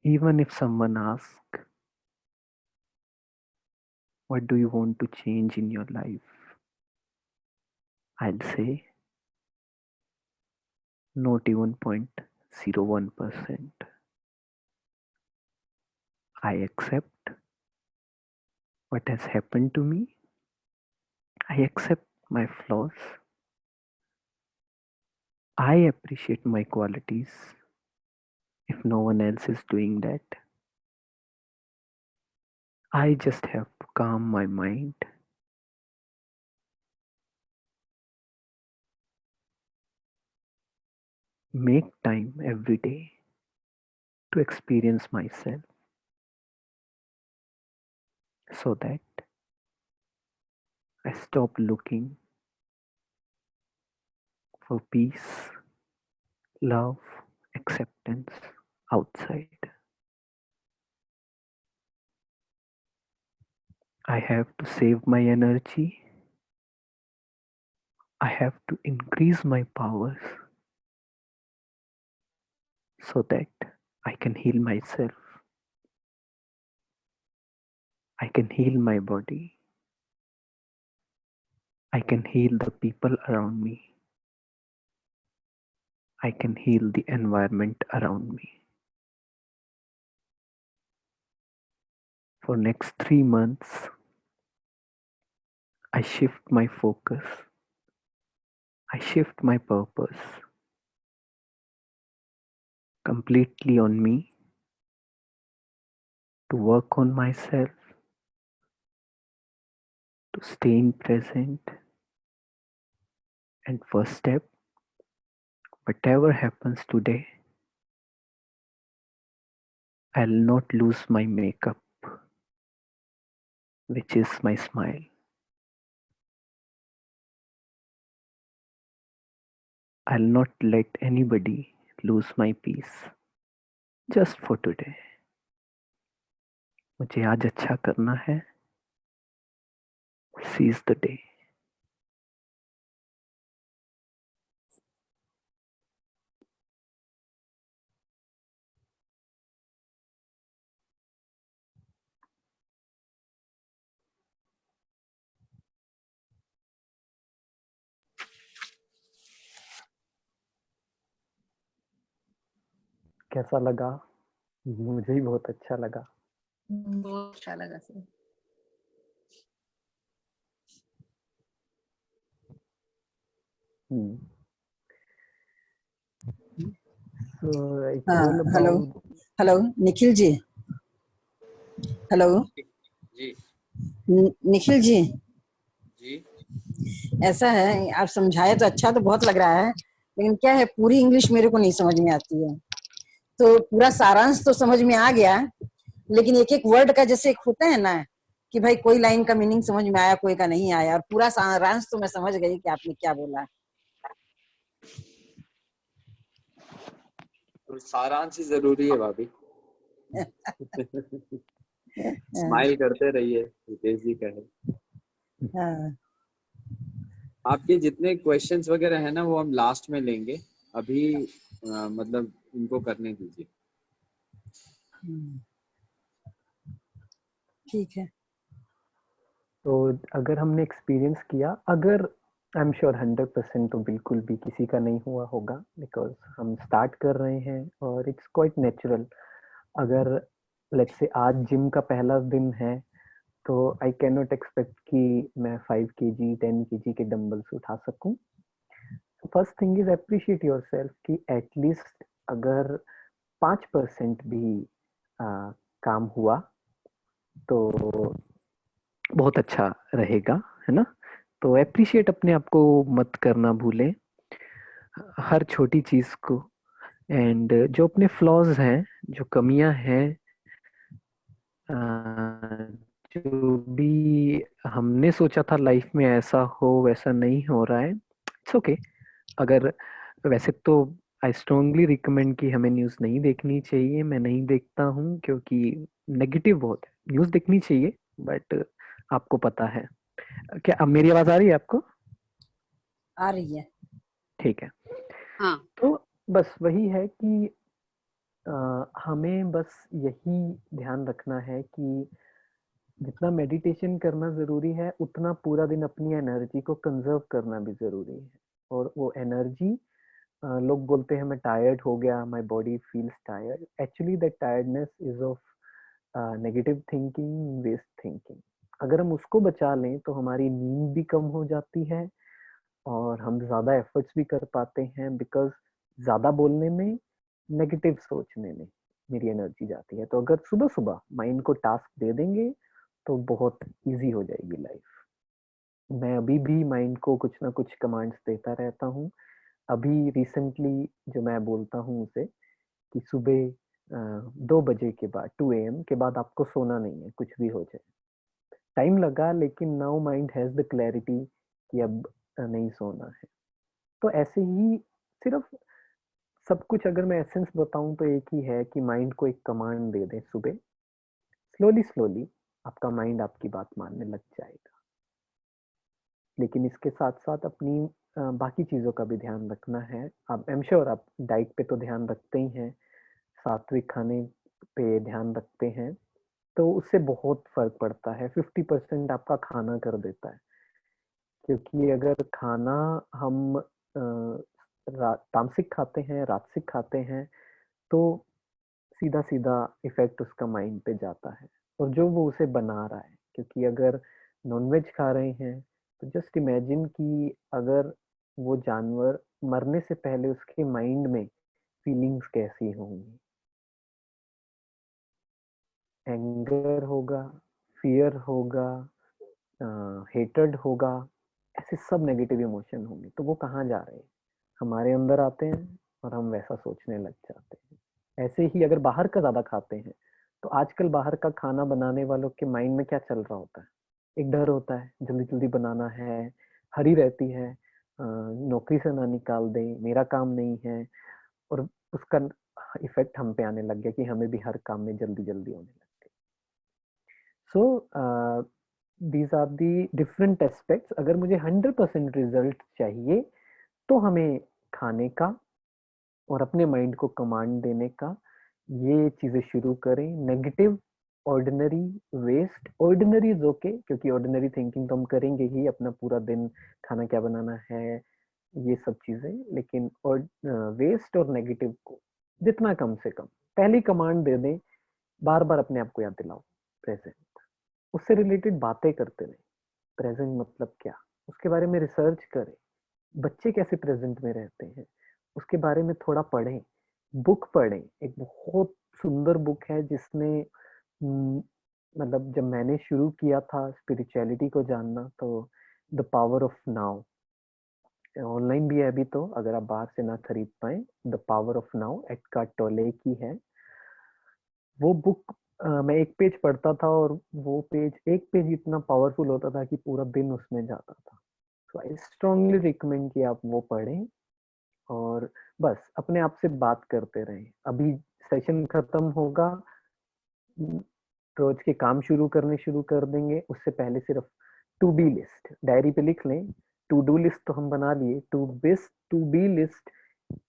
Even if someone asks, what do you want to change in your life? I'll say, not even 0.01%. I accept what has happened to me. I accept my flaws. I appreciate my qualities if no one else is doing that. I just have to calm my mind, make time every day to experience myself so that I stop looking for peace, love, acceptance outside. I have to save my energy. I have to increase my powers so that I can heal myself. I can heal my body. I can heal the people around me. I can heal the environment around me. For next 3 months, I shift my focus. I shift my purpose completely on me, to work on myself, to stay in present. And first step, whatever happens today, I'll not lose my makeup, which is my smile. I'll not let anybody lose my peace just for today. मुझे आज अच्छा करना है. Seize the day. कैसा लगा? मुझे ही बहुत अच्छा लगा. बहुत अच्छा लगा सर. So it's हाँ, all hello about. Hello Nikhil ji. Hello ji Nikhil ji, जी ऐसा है आप समझाए तो अच्छा तो बहुत लग रहा है, लेकिन क्या है पूरी इंग्लिश मेरे को नहीं समझ में आती है. तो पूरा सारांश तो समझ में आ गया, लेकिन एक एक वर्ड का जैसे एक होता है ना कि भाई कोई लाइन का मीनिंग समझ में आया, कोई का नहीं आया, और पूरा सारांश तो मैं समझ गई कि आपने क्या बोला. तो सारांश ही जरूरी है भाभी. स्माइल करते रहिए, रितेश जी कहे. हाँ, आपके जितने क्वेश्चंस वगैरह है ना वो हम लास्ट में लेंगे. अभी मतलब इनको करने दीजिए. ठीक है. तो अगर हमने एक्सपीरियंस किया, अगर आई एम श्योर 100% तो बिल्कुल भी किसी का नहीं हुआ होगा, बिकॉज हम स्टार्ट कर रहे हैं और इट्स क्वाइट नेचुरल. अगर लेट्स से आज जिम का पहला दिन है तो आई कैन नॉट एक्सपेक्ट कि मैं 5 kg 10 kg के डंबल्स उठा सकूं. First thing is appreciate your self कि एटलीस्ट अगर 5% भी काम हुआ तो बहुत अच्छा रहेगा, है ना. तो अप्रिशिएट अपने आप को मत करना भूलें, हर छोटी चीज को. एंड जो अपने फ्लॉज हैं, जो कमियां हैं, जो भी हमने सोचा था लाइफ में ऐसा हो वैसा नहीं हो रहा है, इट्स ओके. अगर वैसे तो आई स्ट्रांगली रिकमेंड कि हमें न्यूज़ नहीं देखनी चाहिए. मैं नहीं देखता हूँ क्योंकि नेगेटिव बहुत है. न्यूज़ देखनी चाहिए बट आपको पता है. क्या अब मेरी आवाज आ रही है आपको? आ रही है. ठीक है. हाँ. तो बस वही है कि हमें बस यही ध्यान रखना है कि जितना मेडिटेशन करना जरूरी है उतना पूरा दिन अपनी एनर्जी को कंजर्व करना भी जरूरी है. और वो एनर्जी, लोग बोलते हैं मैं टायर्ड हो गया, my body feels tired. Actually that tiredness is of negative thinking, waste thinking. अगर हम उसको बचा लें तो हमारी नींद भी कम हो जाती है और हम ज्यादा एफर्ट्स भी कर पाते हैं, बिकॉज ज्यादा बोलने में, नेगेटिव सोचने में मेरी एनर्जी जाती है. तो अगर सुबह सुबह माइंड को टास्क दे देंगे तो बहुत इजी हो जाएगी लाइफ. मैं अभी भी माइंड को कुछ ना कुछ कमांड्स देता रहता हूँ. अभी रिसेंटली जो मैं बोलता हूँ उसे कि सुबह 2 बजे के बाद, 2 AM के बाद आपको सोना नहीं है, कुछ भी हो जाए. टाइम लगा लेकिन now mind has the clarity कि अब नहीं सोना है. तो ऐसे ही सिर्फ सब कुछ अगर मैं एसेंस बताऊं तो एक ही है कि माइंड को एक कमांड दे दें सुबह. स्लोली स्लोली आपका माइंड आपकी बात मानने लग जाएगा. लेकिन इसके साथ साथ अपनी बाकी चीज़ों का भी ध्यान रखना है. आप आई एम श्योर आप डाइट पे तो ध्यान रखते ही हैं, सात्विक खाने पे ध्यान रखते हैं, तो उससे बहुत फर्क पड़ता है. 50% आपका खाना कर देता है. क्योंकि अगर खाना हम तामसिक खाते हैं, राजसिक खाते हैं, तो सीधा सीधा इफेक्ट उसका माइंड पे जाता है. और जो वो उसे बना रहा है। क्योंकि अगर नॉनवेज खा रहे हैं तो जस्ट इमेजिन कि अगर वो जानवर मरने से पहले उसके माइंड में फीलिंग्स कैसी होंगी, एंगर होगा, फियर होगा, हेटर्ड होगा, ऐसे सब नेगेटिव इमोशन होंगे। तो वो कहाँ जा रहे हैं? हमारे अंदर आते हैं और हम वैसा सोचने लग जाते हैं। ऐसे ही अगर बाहर का ज्यादा खाते हैं तो आजकल बाहर का खाना बनाने वालों के माइंड में क्या चल रहा होता है? एक डर होता है, जल्दी जल्दी बनाना है, हरी रहती है, नौकरी से ना निकाल दें, मेरा काम नहीं है। और उसका इफेक्ट हम पे आने लग गया कि हमें भी हर काम में जल्दी जल्दी होने लग गया। So these are the different aspects. अगर मुझे 100% रिजल्ट चाहिए तो हमें खाने का और अपने माइंड को कमांड देने का ये चीजें शुरू करें। Negative, ordinary, waste, ordinary is okay, क्योंकि ऑर्डिनरी थिंकिंग तो हम करेंगे ही अपना पूरा दिन, खाना क्या बनाना है, ये सब चीजें। लेकिन और वेस्ट और नेगेटिव को जितना कम से कम पहली कमांड दे दें, बार बार अपने आप को याद दिलाओ प्रेजेंट। उससे रिलेटेड बातें करते रहे, प्रेजेंट मतलब क्या, उसके बारे में रिसर्च करें। बच्चे कैसे प्रेजेंट में रहते हैं उसके बारे में थोड़ा पढ़ें, बुक पढ़ें। एक बहुत सुंदर बुक है जिसने मतलब जब मैंने शुरू किया था स्पिरिचुअलिटी को जानना, तो the power of now, online भी है अभी, तो अगर आप बाहर से ना खरीद पाए, the power of now, AdGuard टोले की है वो बुक। मैं एक पेज पढ़ता था और वो पेज, एक पेज इतना पावरफुल होता था कि पूरा दिन उसमें जाता था। सो आई स्ट्रांगली रिकमेंड कि आप वो पढ़ें और बस अपने आप से बात करते रहें। अभी सेशन खत्म होगा, रोज के काम शुरू कर देंगे। उससे पहले सिर्फ टू बी लिस्ट डायरी पे लिख लें। टू डू लिस्ट तो हम बना लिए, टू बी लिस्ट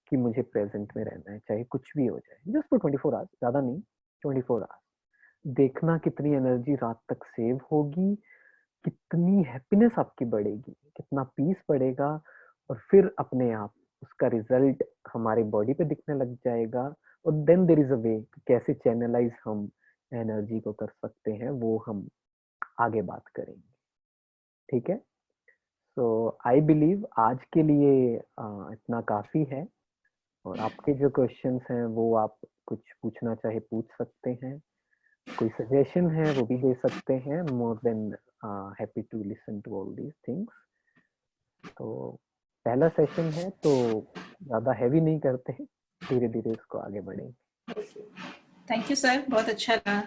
कि मुझे प्रेजेंट में रहना है, चाहे कुछ भी हो जाए, जस्ट फॉर 24 आवर्स, ज्यादा नहीं, 24 आवर्स। देखना कितनी एनर्जी रात तक सेव होगी, कितनी हैप्पीनेस आपकी बढ़ेगी, कितना पीस बढ़ेगा, और फिर अपने आप उसका रिजल्ट हमारे बॉडी पे दिखने लग जाएगा। और देन देयर इज अ वे कैसे चैनलाइज हम एनर्जी को कर सकते हैं, वो हम आगे बात करेंगे। ठीक है, सो आई बिलीव आज के लिए इतना काफी है। और आपके जो क्वेश्चंस हैं वो आप कुछ पूछना चाहे पूछ सकते हैं, कोई सजेशन है वो भी दे सकते हैं। More than happy to listen to all these things. तो पहला सेशन है तो ज्यादा हैवी नहीं करते, धीरे धीरे इसको आगे बढ़ेंगे। थैंक यू सर, बहुत अच्छा लगा।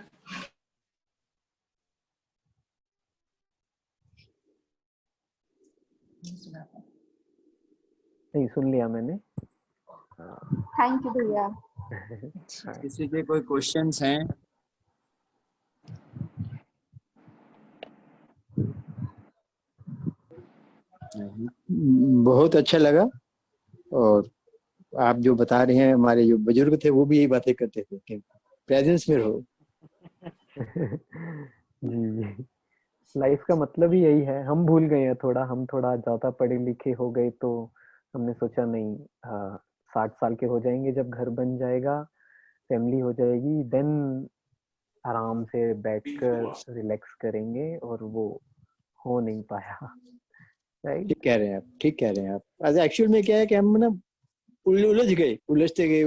नहीं, सुन लिया मैंने। थैंक यू भैया। किसी के कोई क्वेश्चंस हैं? बहुत अच्छा लगा। और आप जो बता रहे हैं, हमारे जो बुजुर्ग थे वो भी यही बातें करते थे कि प्रेजेंस में रहो। जी, लाइफ का मतलब ही यही है। हम भूल गए हैं थोड़ा, हम थोड़ा ज्यादा पढ़े लिखे हो गए तो हमने सोचा नहीं, 60 साल के हो जाएंगे जब घर बन जाएगा, फैमिली हो जाएगी, देन आराम से बैठकर रिलैक्स करेंगे, और वो हो नहीं पाया। राइट, ठीक कह रहे हैं आप, ठीक कह रहे हैं आप। एक्चुअल में क्या है कि हम ना उलझ गए, उलझते गए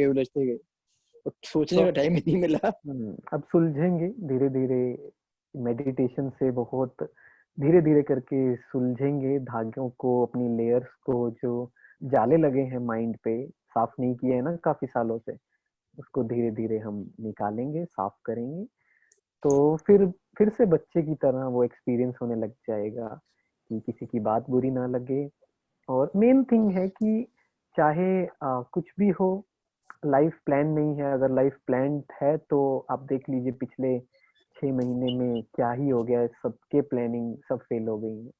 और सोचने का टाइम ही नहीं मिला। अब सुलझेंगे धीरे धीरे, मेडिटेशन से बहुत धीरे धीरे करके सुलझेंगे धागों को, अपनी लेयर्स को जो जाले लगे हैं माइंड पे, साफ नहीं किए हैं ना काफी सालों से, उसको धीरे धीरे हम निकालेंगे, साफ करेंगे। तो फिर से बच्चे की तरह वो एक्सपीरियंस होने लग जाएगा कि किसी की बात बुरी ना लगे। और मेन थिंग है कि चाहे कुछ भी हो, लाइफ प्लान नहीं है। अगर लाइफ प्लान है तो आप देख लीजिए पिछले 6 महीने में क्या ही हो गया है, सबके प्लानिंग सब फेल हो गई है।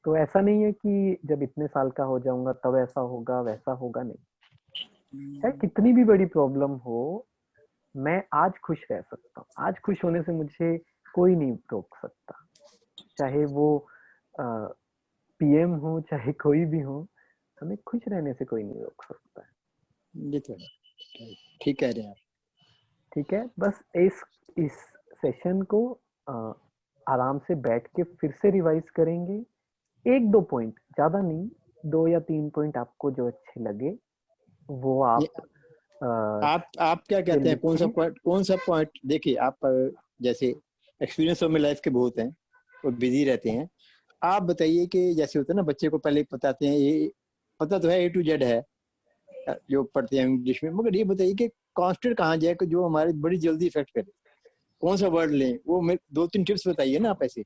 तो ऐसा नहीं है कि जब इतने साल का हो जाऊंगा तब ऐसा होगा वैसा होगा, नहीं। चाहे कितनी भी बड़ी प्रॉब्लम हो, मैं आज खुश रह सकता हूँ। आज खुश होने से मुझे कोई नहीं रोक सकता, चाहे वो पीएम हो चाहे कोई भी हो, हमें खुश रहने से कोई नहीं रोक सकता है। ये तो है, ठीक कह रहे हैं आप। ठीक है, बस इस सेशन को आराम से बैठ के फिर से रिवाइज करेंगे। 1-2 पॉइंट, ज्यादा नहीं, 2 या 3 पॉइंट आपको जो अच्छे लगे वो आप आप क्या कहते हैं, लिखिए। कौन सा पॉइंट? देखिए आप जैसे एक्सपीरियंस में लाइफ के बहुत हैं और बिजी रहते हैं, आप बताइए कि जैसे होता है ना, बच्चे को पहले बताते हैं, ये पता तो है A to Z है जो पढ़ते हैं इंग्लिश में, मगर ये बताइए कि कॉन्स्टेंट कहाँ जाए कि जो हमारे बड़ी जल्दी इफेक्ट करे, कौन सा वर्ड लें? वो 2-3 टिप्स बताइए ना आप ऐसे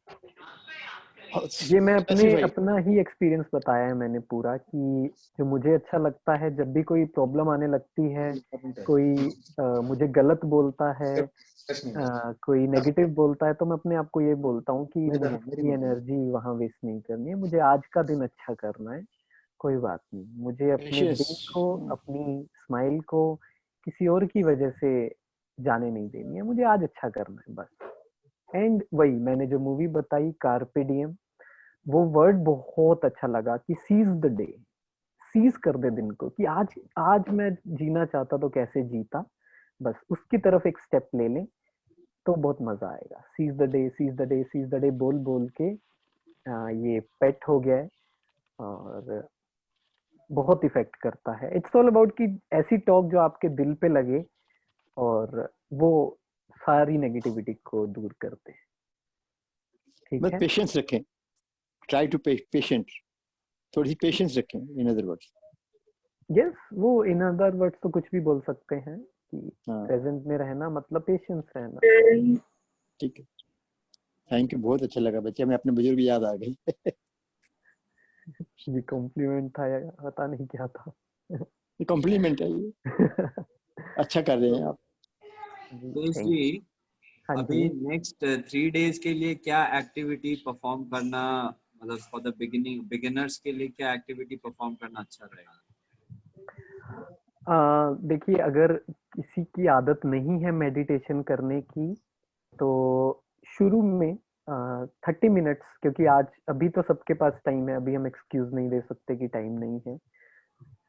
ये मैं स्पेसिफाई। अपना ही एक्सपीरियंस बताया है मैंने पूरा, कि जो मुझे अच्छा लगता है जब भी कोई प्रॉब्लम आने लगती है, कोई मुझे गलत बोलता है, कोई नेगेटिव बोलता है, तो मैं अपने आप को ये बोलता हूँ कि मुझे अपनी एनर्जी वहां वेस्ट नहीं करनी है, मुझे आज का दिन अच्छा करना है। कोई बात नहीं, मुझे अपने डे को, अपनी स्माइल को किसी और की वजह से जाने नहीं देनी है, मुझे आज अच्छा करना है बस। एंड वही मैंने जो मूवी बताई कार्पे डिएम, वो वर्ड बहुत अच्छा लगा कि सीज द डे, सीज कर दे दिन को, कि आज आज मैं जीना चाहता तो कैसे जीता, बस उसकी तरफ एक स्टेप ले लें तो बहुत मजा आएगा। Seize the day, seize the day, seize the day बोल बोल के ये पेट हो गया है और बहुत इफेक्ट करता है। इट्स ऑल अबाउट कि ऐसी टॉक जो आपके दिल पे लगे और वो सारी नेगेटिविटी को दूर करते हैं। ठीक बस है, पेशेंस रखें, ट्राई टू पेशेंट, थोड़ी सी पेशेंस रखें इन अदर वर्ड्स। यस, वो इन अदर वर्ड्स तो कुछ भी बोल सकते हैं कि हाँ प्रेजेंट में रहना मतलब पेशेंस रहना। ठीक है, थैंक यू, बहुत अच्छा लगा बच्चे, हमें अपने बुजुर्ग याद आ गई। ये कॉम्प्लीमेंट था या पता नहीं क्या था। ये कॉम्प्लीमेंट है, ये अच्छा कर रहे हैं आप। जी थैंक तेजस्वी, यू। हाँ अभी जी, नेक्स्ट 3 days के लिए क्या एक्टिविटी परफॉर्म करना, मतलब फॉर द बिगिनर्स के लिए क्या एक्टिविटी परफॉर्म करना अच्छा रहेगा? देखिए अगर किसी की आदत नहीं है मेडिटेशन करने की, तो शुरू में 30 मिनट्स, क्योंकि आज अभी तो सबके पास टाइम है, अभी हम एक्सक्यूज नहीं दे सकते कि टाइम नहीं है।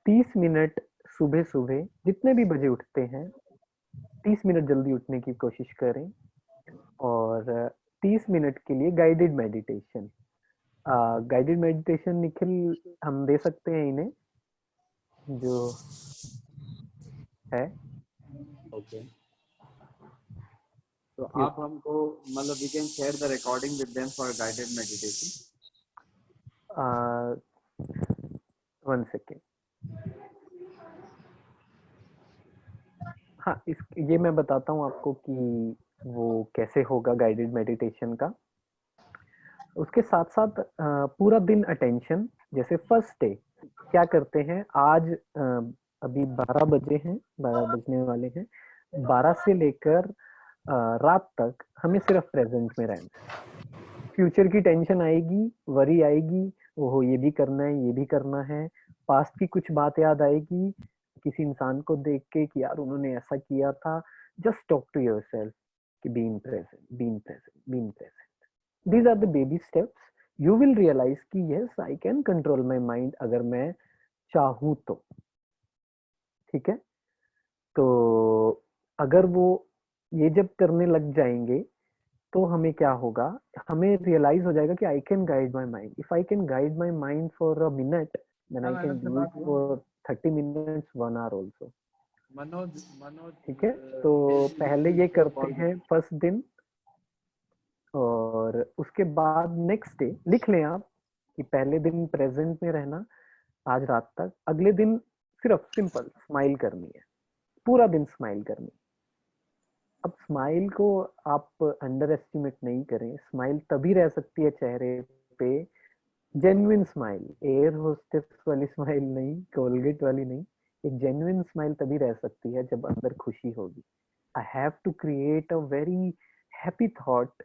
30 मिनट सुबह सुबह जितने भी बजे उठते हैं, 30 मिनट जल्दी उठने की कोशिश करें और 30 मिनट के लिए guided meditation. Guided meditation Nikhil हम दे सकते हैं इन्हें, जो है ओके, तो आप हमको मतलब we can share the recording with them for guided meditation. 1 second. हाँ, ये मैं बताता हूँ आपको कि वो कैसे होगा गाइडेड मेडिटेशन का। उसके साथ साथ पूरा दिन अटेंशन, जैसे फर्स्ट डे क्या करते हैं, आज अभी 12 बजे हैं, 12 बजने वाले हैं, 12 से लेकर रात तक हमें सिर्फ प्रेजेंट में रहना है। फ्यूचर की टेंशन आएगी, वरी आएगी, ओहो ये भी करना है, ये भी करना है, पास्ट की कुछ बात याद आएगी, किसी इंसान को देख के कि यार उन्होंने ऐसा किया था। जस्ट टॉक टू योरसेल्फ कि being present, being present, being present. These are the baby steps. You will realize कि yes, I can control my mind अगर मैं चाहूँ तो। ठीक है, तो अगर वो ये जब करने लग जाएंगे तो हमें क्या होगा, हमें रियलाइज हो जाएगा कि I can guide my mind. If I can guide my mind for a minute, then I can do it for 30 minutes, 1 hour also. Manoj, Manoj ठीक है, तो पहले ये करते हैं फर्स्ट दिन, और उसके बाद नेक्स्ट डे लिख लें आप कि पहले दिन प्रेजेंट में रहना आज रात तक, अगले दिन सिर्फ सिंपल स्माइल करनी है, पूरा दिन स्माइल करनी है। अब स्माइल को आप अंडर एस्टिमेट नहीं करें, स्माइल तभी रह सकती है चेहरे पे, जेन्युइन स्माइल, एयर होस्टेस वाली स्माइल नहीं, कोलगेट वाली नहीं, एक जेन्युइन स्माइल तभी रह सकती है जब अंदर खुशी होगी। I have to create a very happy thought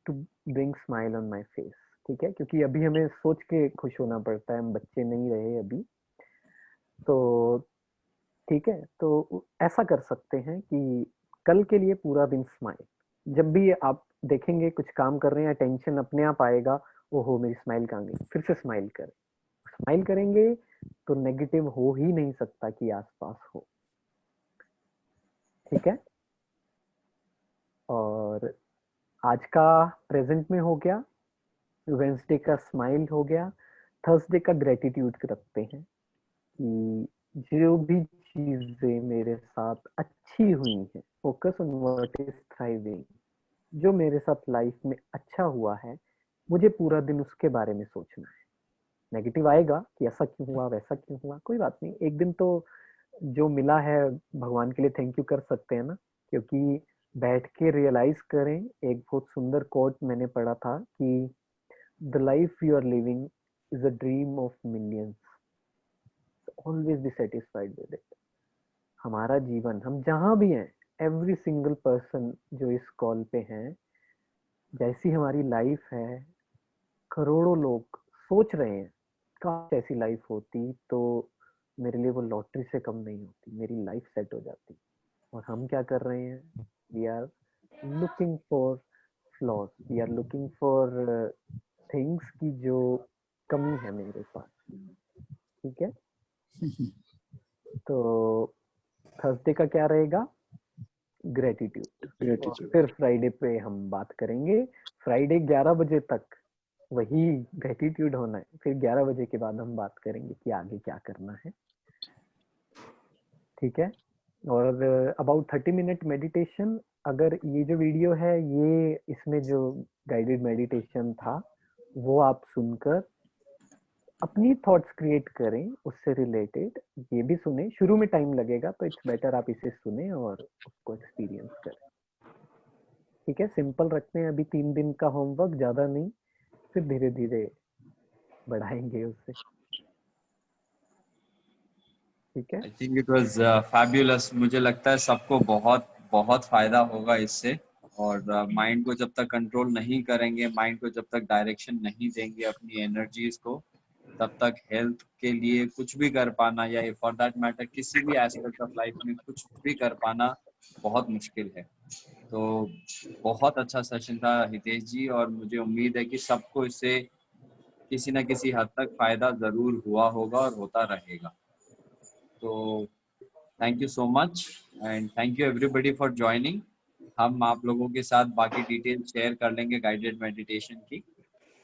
to bring smile on my face. ठीक है, क्योंकि अभी हमें सोच के खुश होना पड़ता है, हम बच्चे नहीं रहे अभी। तो ठीक है, तो ऐसा कर सकते हैं कि कल के लिए पूरा दिन स्माइल। जब भी आप देखेंगे कुछ काम कर रहे हैं, टेंशन अपने आप आएगा, ओहो मेरी स्माइल कहाँ गई, फिर से स्माइल करें। स्माइल करेंगे तो नेगेटिव हो ही नहीं सकता कि आसपास हो। ठीक है, और आज का प्रेजेंट में हो गया, वेंसडे का स्माइल हो गया, थर्सडे का ग्रेटिट्यूड रखते हैं कि जो भी चीजें मेरे साथ अच्छी हुई हैं, focus on what is thriving, जो मेरे साथ लाइफ में अच्छा हुआ है, मुझे पूरा दिन उसके बारे में सोचना है। नेगेटिव आएगा कि ऐसा क्यों हुआ, वैसा क्यों हुआ, कोई बात नहीं, एक दिन तो जो मिला है भगवान के लिए थैंक यू कर सकते हैं ना, क्योंकि बैठ के रियलाइज करें। एक बहुत सुंदर कोट मैंने पढ़ा था कि the life you are living is a dream of millions, always be satisfied with it. हमारा जीवन, हम जहां भी हैं, एवरी सिंगल पर्सन जो इस कॉल पे हैं, जैसी हमारी लाइफ है, करोड़ों लोग सोच रहे हैं काश ऐसी लाइफ होती तो मेरे लिए वो लॉटरी से कम नहीं होती, मेरी लाइफ सेट हो जाती। और हम क्या कर रहे हैं, we are looking for flaws, we are looking for things की जो कमी है मेरे पास। ठीक है, तो थर्सडे का क्या रहेगा, ग्रेटिट्यूड। और फिर फ्राइडे पे हम बात करेंगे, फ्राइडे 11 बजे तक वही ग्रेटिट्यूड होना है, फिर 11 बजे के बाद हम बात करेंगे कि आगे क्या करना है। ठीक है, और अबाउट 30 मिनट मेडिटेशन, अगर ये जो वीडियो है, ये इसमें जो गाइडेड मेडिटेशन था वो आप सुनकर अपनी थॉट्स क्रिएट करें उससे रिलेटेड, ये भी सुने। शुरू में टाइम लगेगा तो इट्स बेटर आप इसे सुने और उसको एक्सपीरियंस करें। ठीक है, सिंपल रखते हैं अभी 3 दिन का होमवर्क, ज्यादा नहीं, फिर धीरे धीरे बढ़ाएंगे उससे। ठीक है, I think it was fabulous. मुझे लगता है सबको बहुत बहुत फायदा होगा इससे। और माइंड को जब तक कंट्रोल नहीं करेंगे, माइंड को जब तक डायरेक्शन नहीं देंगे अपनी एनर्जीज को, तब तक हेल्थ के लिए कुछ भी कर पाना, या फॉर दैट मैटर किसी भी एस्पेक्ट ऑफ लाइफ में कुछ भी कर पाना बहुत मुश्किल है। तो बहुत अच्छा सेशन था हितेश जी, और मुझे उम्मीद है कि सबको इससे किसी न किसी हद तक फायदा जरूर हुआ होगा और होता रहेगा। तो thank you so much and thank you everybody for joining. हम आप लोगों के साथ बाकी डिटेल शेयर कर लेंगे गाइडेड मेडिटेशन की।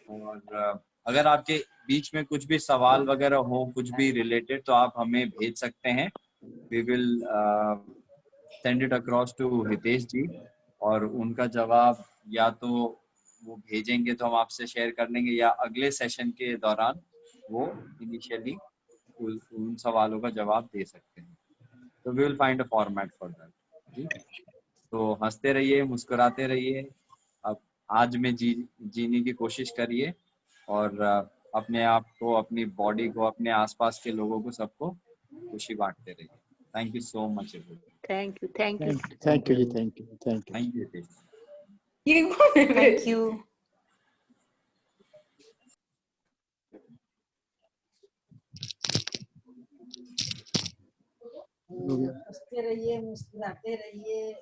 और अगर आपके बीच में कुछ भी सवाल वगैरह हो, कुछ भी रिलेटेड, तो आप हमें भेज सकते हैं। We will send it across to Hitesh ji, और उनका जवाब या तो वो भेजेंगे तो हम आपसे शेयर कर लेंगे, या अगले सेशन के दौरान वो इनिशियली उन सवालों का जवाब दे सकते हैं। तो we will find a format for that ji. तो हंसते रहिए, मुस्कुराते रहिए, अब आज में जीने की कोशिश करिए, और अपने आप को, अपनी बॉडी को, अपने आसपास के लोगों को, सबको खुशी बांटते रहिए। Thank you so much everyone. Thank you, thank you. Thank you जी, thank you, thank you. Thank you. Thank you. हो गया। हंसते रहिए, मुस्कुराते रहिए,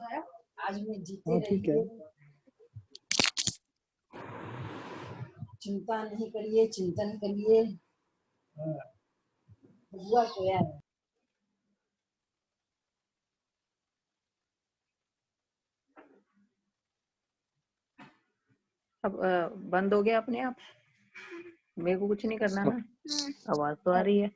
आज में जीते हाँ ठीक है। रहिए, चिंता नहीं करिए, चिंतन करिए। हुआ सोया है। अब बंद हो गया अपने आप, मेरे को कुछ नहीं करना ना, आवाज तो आ रही है।